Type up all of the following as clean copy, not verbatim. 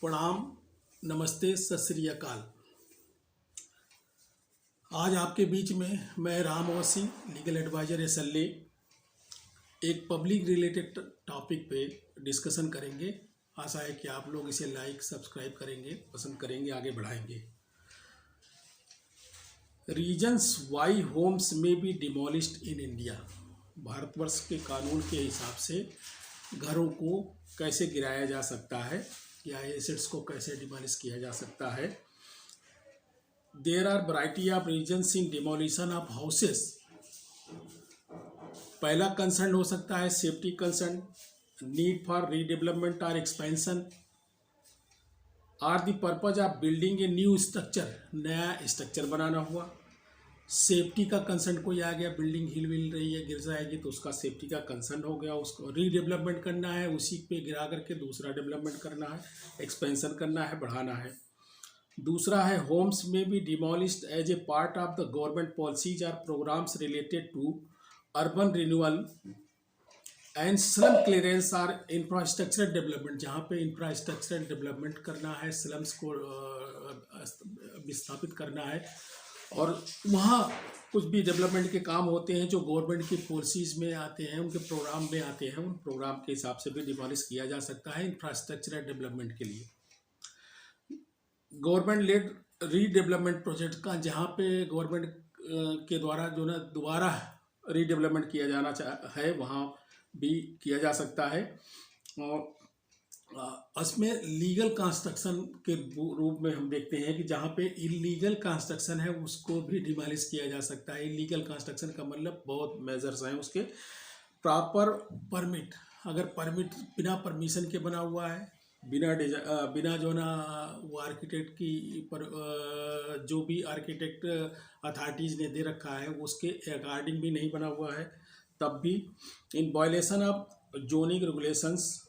प्रणाम, नमस्ते, सत श्री अकाल। आज आपके बीच में मैं Ram Awasthi, legal adviser SLA, एक पब्लिक रिलेटेड टॉपिक पे डिस्कशन करेंगे। आशा है कि आप लोग इसे लाइक सब्सक्राइब करेंगे, पसंद करेंगे, आगे बढ़ाएंगे। Reasons why homes may be demolished in India. Bharatvarsh के कानून के हिसाब से घरों को कैसे गिराया जा सकता है या एसेट्स को कैसे डिमोलिश किया जा सकता है। There are variety of reasons in demolition of houses. पहला कंसर्न हो सकता है safety concern, need for redevelopment और expansion, are the purpose of building a new structure, नया स्ट्रक्चर बनाना हुआ। सेफ्टी का कंसर्न कोई आ गया, बिल्डिंग हिल विल रही है, गिर जाएगी तो उसका सेफ्टी का कंसर्न हो गया, उसको रीडेवलपमेंट करना है, उसी पे गिरा करके दूसरा डेवलपमेंट करना है, एक्सपेंशन करना है, बढ़ाना है। दूसरा है homes may be demolished as a part of the government policies or programs related to urban renewal and slum clearance or infrastructural development. जहाँ पे इंफ्रास्ट्रक्चरल डेवलपमेंट करना है, स्लम्स को विस्थापित करना है और वहाँ कुछ भी डेवलपमेंट के काम होते हैं जो गवर्नमेंट की पॉलिसीज़ में आते हैं, उनके प्रोग्राम में आते हैं, उन प्रोग्राम के हिसाब से भी डिमोलिश किया जा सकता है इंफ्रास्ट्रक्चरल डेवलपमेंट के लिए। गवर्नमेंट लेड रीडेवलपमेंट प्रोजेक्ट का, जहाँ पे गवर्नमेंट के द्वारा जो ना दोबारा रीडेवलपमेंट किया जाना है, वहाँ भी किया जा सकता है। और इसमें लीगल कंस्ट्रक्शन के रूप में हम देखते हैं कि जहाँ पे इलीगल कंस्ट्रक्शन है उसको भी डिमोलिश किया जा सकता है। इलीगल कंस्ट्रक्शन का मतलब बहुत मेजर्स हैं उसके। प्रॉपर परमिट, अगर परमिट बिना परमिशन के बना हुआ है, बिना जो ना वो आर्किटेक्ट की जो भी आर्किटेक्ट अथॉरिटीज़ ने दे रखा है उसके अकॉर्डिंग भी नहीं बना हुआ है, तब भी in violation of zoning regulations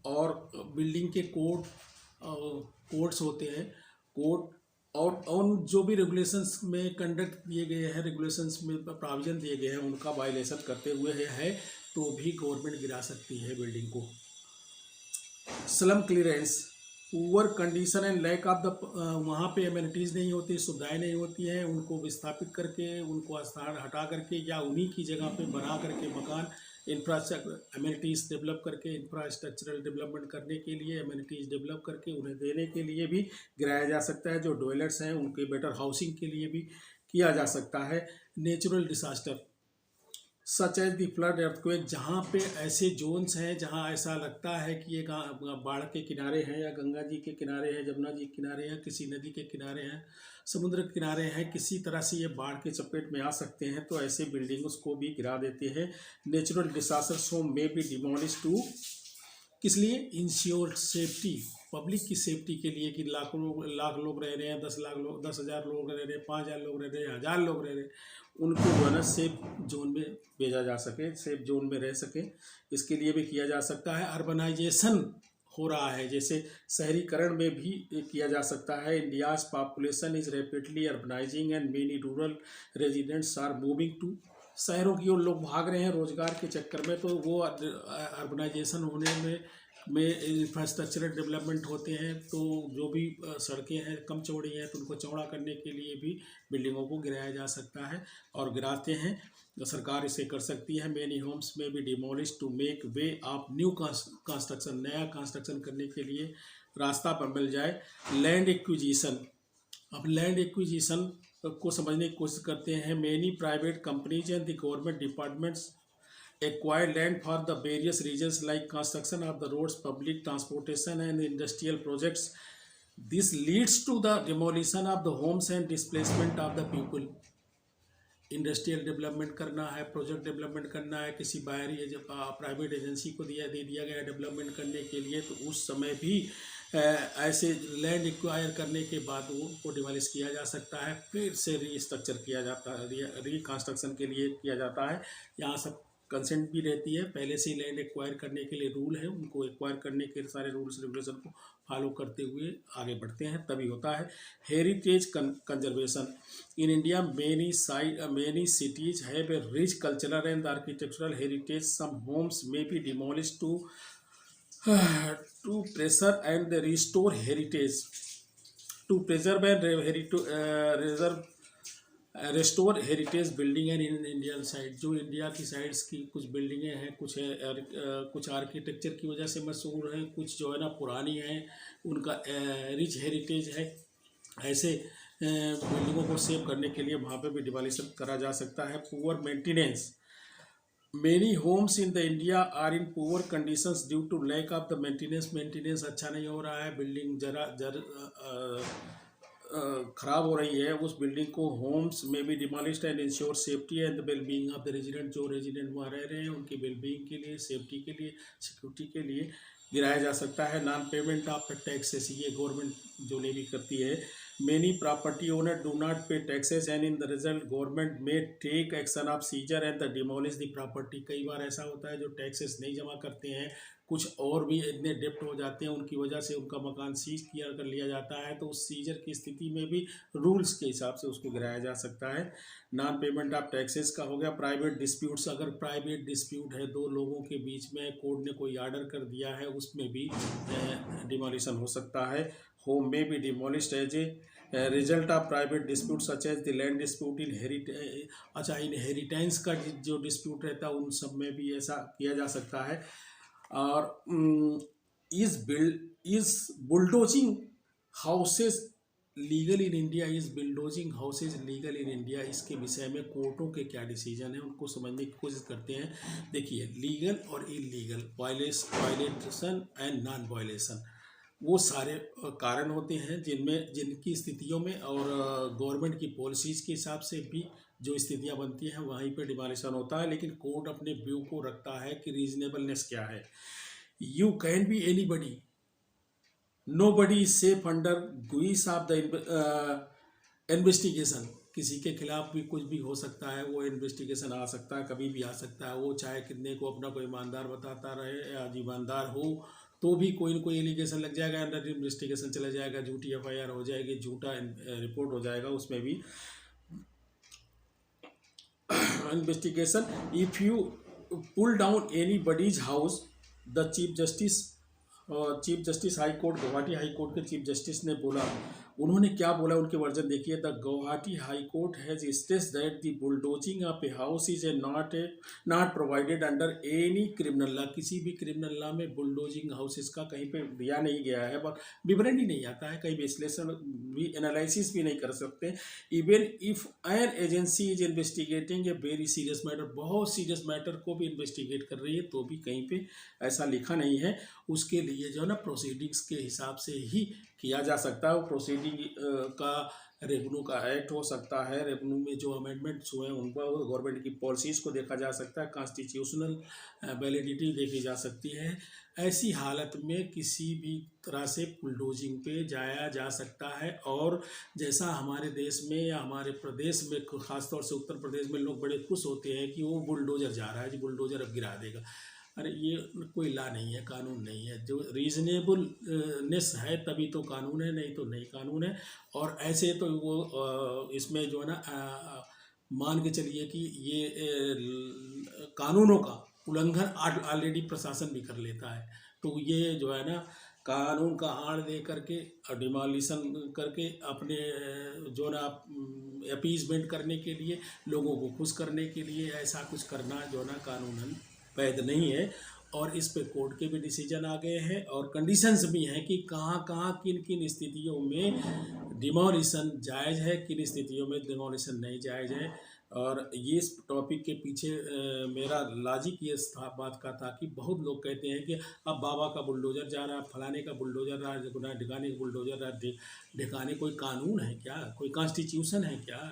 और बिल्डिंग के कोड्स होते हैं, कोड और उन जो भी रेगुलेशंस में कंडक्ट दिए गए हैं, रेगुलेशंस में प्रोविजन दिए गए हैं, उनका वायलेशन करते हुए है तो भी गवर्नमेंट गिरा सकती है बिल्डिंग को। Slum clearance, poor condition and lack of the, वहाँ पे एमिनिटीज़ नहीं होती, सुविधाएं नहीं होती हैं, उनको विस्थापित करके, उनको स्थान हटा करके या उन्हीं की जगह पे बना करके मकान इंफ्रास्ट्रक्चर एमिनिटीज़ डेवलप करके, इंफ्रास्ट्रक्चरल डेवलपमेंट करने के लिए एमिनिटीज़ डेवलप करके उन्हें देने के लिए भी गिराया जा सकता है। जो डवेलर्स हैं उनके बेटर हाउसिंग के लिए भी किया जा सकता है। Natural disaster such as the flood, earthquake, जहाँ पे ऐसे जोन्स हैं जहाँ ऐसा लगता है कि ये बाढ़ के किनारे हैं या गंगा जी के किनारे हैं, जमुना जी के किनारे हैं, किसी नदी के किनारे हैं, समुद्र के किनारे हैं, किसी तरह से ये बाढ़ के चपेट में आ सकते हैं, तो ऐसे बिल्डिंग्स को भी गिरा देते हैं। नेचुरल डिसास्टर्स होम में बी डिमोलिश टू, किस लिए? इंश्योर सेफ्टी, पब्लिक की सेफ्टी के लिए कि लाख लोग रह रहे हैं, 10,00,000 लोग, 10,000 लोग रह रहे हैं, 5,000 लोग रह रहे हैं, 1,000 लोग रह रहे हैं, उनको जो है ना सेफ जोन में भेजा जा सके, सेफ जोन में रह सके, इसके लिए भी किया जा सकता है। अर्बनाइजेशन हो रहा है, जैसे शहरीकरण में भी किया जा सकता है। India's population is rapidly urbanising and many rural residents are moving to, शहरों की ओर लोग भाग रहे हैं रोजगार के चक्कर में, तो वो अर्बनाइजेशन होने में इंफ्रास्ट्रक्चरल डेवलपमेंट होते हैं, तो जो भी सड़कें हैं कम चौड़ी हैं तो उनको चौड़ा करने के लिए भी बिल्डिंगों को गिराया जा सकता है और गिराते हैं, तो सरकार इसे कर सकती है। Many homes may be demolish to make way of new construction, नया कंस्ट्रक्शन करने के लिए रास्ता पर मिल जाए। लैंड एक्विजिशन, अब लैंड एक्विजिशन को समझने की कोशिश करते हैं। Many private companies and the government departments acquire land for the various regions like construction of the roads, public transportation and industrial projects. This leads to the demolition of the homes and displacement of the people. Industrial development करना है, project development करना है, किसी बाहरी private agency को दे दिया गया development करने के लिए, तो उस समय भी ऐसे लैंड एक्वायर करने के बाद वो डिमोलिश किया जा सकता है, फिर से रीस्ट्रक्चर किया जाता है, रिकंस्ट्रक्शन के लिए किया जाता है। यहाँ सब कंसेंट भी रहती है, पहले से ही लैंड एक्वायर करने के लिए रूल है, उनको एक्वायर करने के सारे रूल्स रेगुलेशन को फॉलो करते हुए आगे बढ़ते हैं, तभी होता है। Heritage conservation, in India many cities have a rich cultural and architectural heritage, some homes may be demolish to to preserve and restore heritage, to preserve and reserve restore heritage building है in Indian side. जो India की sides की कुछ बिल्डिंगें हैं, कुछ architecture की वजह से मशहूर हैं, कुछ जो है ना पुरानी हैं, उनका रिच हेरिटेज है। ऐसे बिल्डिंगों को सेव करने के लिए वहाँ पे भी डिमोलिशन करा जा सकता है। Poor maintenance, many homes in the India are in poor conditions due to lack of the maintenance अच्छा नहीं हो रहा है, बिल्डिंग खराब हो रही है। उस बिल्डिंग को Holmes may be demolished and ensure safety and the well being of the resident, जो रेजिडेंट वहाँ रह रहे हैं उनकी वेल बीइंग के लिए, सेफ्टी के लिए, सिक्योरिटी के लिए गिराया जा सकता है। नॉन पेमेंट ऑफ टैक्सेस, ये गवर्नमेंट जो लेवी करती है। Many property owner do not pay taxes and in the result government में take action of seizure and the demolish the property. कई बार ऐसा होता है जो टैक्सेस नहीं जमा करते हैं, कुछ और भी इतने डेप्ट हो जाते हैं, उनकी वजह से उनका मकान सीज किया कर लिया जाता है, तो उस सीजर की स्थिति में भी रूल्स के हिसाब से उसको गिराया जा सकता है। नॉन पेमेंट ऑफ टैक्सेस का हो गया। प्राइवेट डिस्प्यूट्स, अगर प्राइवेट डिस्प्यूट है, दो लोगों के बीच में कोर्ट ने कोई ऑर्डर कर दिया है, उसमें भी डिमोलिशन हो सकता है। Home may be demolished as a result of private dispute such as the land dispute in inheritance का जो डिस्प्यूट रहता है उन सब में भी ऐसा किया जा सकता है। और is bulldozing houses legal in India, is bulldozing houses legal in India, इसके विषय में कोर्टों के क्या डिसीजन है उनको समझने की कोशिश करते हैं। देखिए, लीगल और illegal, violation and non violation, वो सारे कारण होते हैं जिनकी स्थितियों में और गवर्नमेंट की पॉलिसीज़ के हिसाब से भी जो स्थितियां बनती हैं वहीं पर डिमोलिशन होता है। लेकिन कोर्ट अपने व्यू को रखता है कि रीजनेबलनेस क्या है। You can be anybody, nobody is safe under guise of the investigation. किसी के खिलाफ भी कुछ भी हो सकता है, वो इन्वेस्टिगेशन आ सकता है, कभी भी आ सकता है। वो चाहे कितने को अपना कोई ईमानदार बताता रहे या ईमानदार हो, तो भी कोई ना कोई एलिगेशन लग जाएगा, अंडर इन्वेस्टिगेशन चला जाएगा, झूठी एफआईआर हो जाएगी, झूठा रिपोर्ट हो जाएगा, उसमें भी investigation. If you pull down anybody's house, the chief justice high court, Guwahati high court के चीफ जस्टिस ने बोला, उन्होंने क्या बोला, उनके वर्जन देखिए। The Guwahati high court has states that the bulldozing of a house is not provided under any criminal law. किसी भी क्रिमिनल लॉ में बुलडोजिंग हाउसेस का कहीं पे दिया नहीं गया है, पर विवरण ही नहीं आता है, कहीं विश्लेषण भी, एनालिसिस भी नहीं कर सकते। Even if an agency is investigating a very serious matter, बहुत सीरियस मैटर को भी इन्वेस्टिगेट कर रही है, तो भी कहीं पे ऐसा लिखा नहीं है। उसके लिए जो है ना प्रोसीडिंग्स के हिसाब से ही किया जा सकता है। वो प्रोसीडिंग का रेवेन्यू का एक्ट हो सकता है, रेवेन्यू में जो अमेंडमेंट्स हुए हैं उनको, गवर्नमेंट की पॉलिसीज़ को देखा जा सकता है, कॉन्स्टिट्यूशनल वैलिडिटी देखी जा सकती है। ऐसी हालत में किसी भी तरह से बुलडोजिंग पे जाया जा सकता है। और जैसा हमारे देश में या हमारे प्रदेश में, खासतौर से उत्तर प्रदेश में, लोग बड़े खुश होते हैं कि वो बुलडोजर जा रहा है, जी बुलडोजर अब गिरा देगा। अरे ये कोई लॉ नहीं है, कानून नहीं है। जो रीजनेबलनेस है तभी तो कानून है, नहीं तो नहीं कानून है। और ऐसे तो वो इसमें जो है ना मान के चलिए कि ये कानूनों का उल्लंघन ऑलरेडी प्रशासन भी कर लेता है। तो ये जो है ना कानून का आड़ दे करके डिमोलिशन करके अपने जो ना अपीजमेंट करने के लिए, लोगों को खुश करने के लिए ऐसा कुछ करना जो ना कानूनन वैध नहीं है। और इस पे कोर्ट के भी डिसीजन आ गए हैं और कंडीशंस भी हैं कि कहाँ कहाँ किन किन स्थितियों में डिमोलिशन जायज़ है, किन स्थितियों में डिमोलिशन नहीं जायज़ है। और ये इस टॉपिक के पीछे मेरा लॉजिक ये बात का था कि बहुत लोग कहते हैं कि अब बाबा का बुलडोजर जा रहा है, फलाने का बुलडोजर रहा है, ढिकाने का बुलडोजर रहा है। ढिकाने कोई कानून है क्या, कोई कॉन्स्टिट्यूशन है क्या?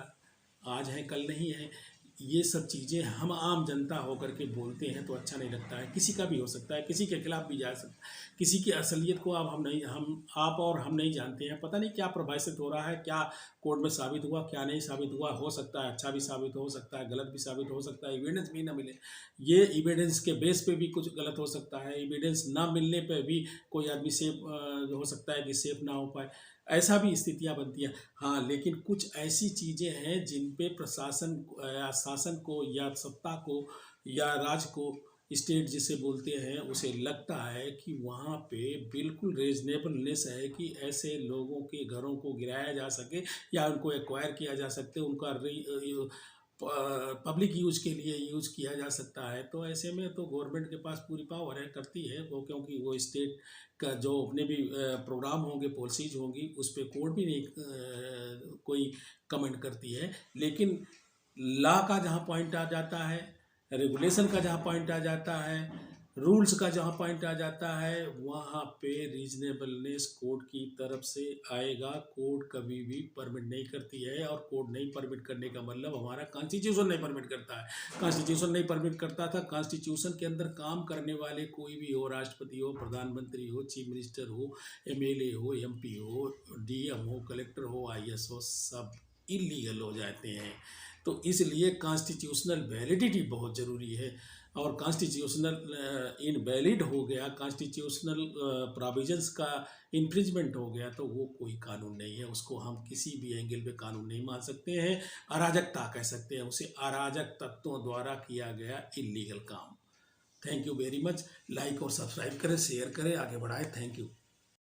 आज है कल नहीं है। ये सब चीज़ें हम आम जनता होकर के बोलते हैं तो अच्छा नहीं लगता है। किसी का भी हो सकता है, किसी के खिलाफ भी जा सकता है। किसी की असलियत को आप और हम नहीं जानते हैं। पता नहीं क्या प्रभावित हो रहा है, क्या कोर्ट में साबित हुआ, क्या नहीं साबित हुआ। हो सकता है अच्छा भी साबित हो सकता है, गलत भी साबित हो सकता है, एविडेंस भी ना मिले। ये एविडेंस के बेस पे भी कुछ गलत हो सकता है, एविडेंस ना मिलने पर भी कोई आदमी सेफ हो सकता है कि सेफ ना हो पाए। ऐसा भी स्थितियां बनती हैं। हाँ, लेकिन कुछ ऐसी चीज़ें हैं जिन पे प्रशासन या शासन को या सत्ता को या राज को स्टेट जिसे बोलते हैं उसे लगता है कि वहाँ पे बिल्कुल रीजनेबलनेस है कि ऐसे लोगों के घरों को गिराया जा सके या उनको एक्वायर किया जा सकते, उनका पब्लिक यूज़ के लिए यूज़ किया जा सकता है। तो ऐसे में तो गवर्नमेंट के पास पूरी पावर है, करती है वो, क्योंकि वो स्टेट का जो अपने भी प्रोग्राम होंगे, पॉलिसीज होंगी, उस पर कोर्ट भी नहीं कोई कमेंट करती है। लेकिन लॉ का जहाँ पॉइंट आ जाता है, रेगुलेशन का जहाँ पॉइंट आ जाता है, रूल्स का जहाँ पॉइंट आ जाता है, वहाँ पे रीजनेबलनेस कोर्ट की तरफ से आएगा। कोर्ट कभी भी परमिट नहीं करती है, और कोर्ट नहीं परमिट करने का मतलब हमारा कॉन्स्टिट्यूशन नहीं परमिट करता है। कॉन्स्टिट्यूशन नहीं परमिट करता था। कॉन्स्टिट्यूशन के अंदर काम करने वाले कोई भी हो, राष्ट्रपति हो, प्रधानमंत्री हो, चीफ मिनिस्टर हो, एमएलए हो, एमपी हो, डीएम हो, कलेक्टर हो, आईएएस हो, सब इलीगल हो जाते हैं। तो इसलिए कॉन्स्टिट्यूशनल वैलिडिटी बहुत ज़रूरी है। और कॉन्स्टिट्यूशनल इनवैलिड हो गया, कॉन्स्टिट्यूशनल प्रोविजंस का इन्फ्रिंजमेंट हो गया, तो वो कोई कानून नहीं है, उसको हम किसी भी एंगल पे कानून नहीं मान सकते हैं। अराजकता कह सकते हैं उसे, अराजक तत्वों द्वारा किया गया इलीगल काम। Thank you very much. Like और सब्सक्राइब करें, शेयर करें, आगे बढ़ाएं। Thank you.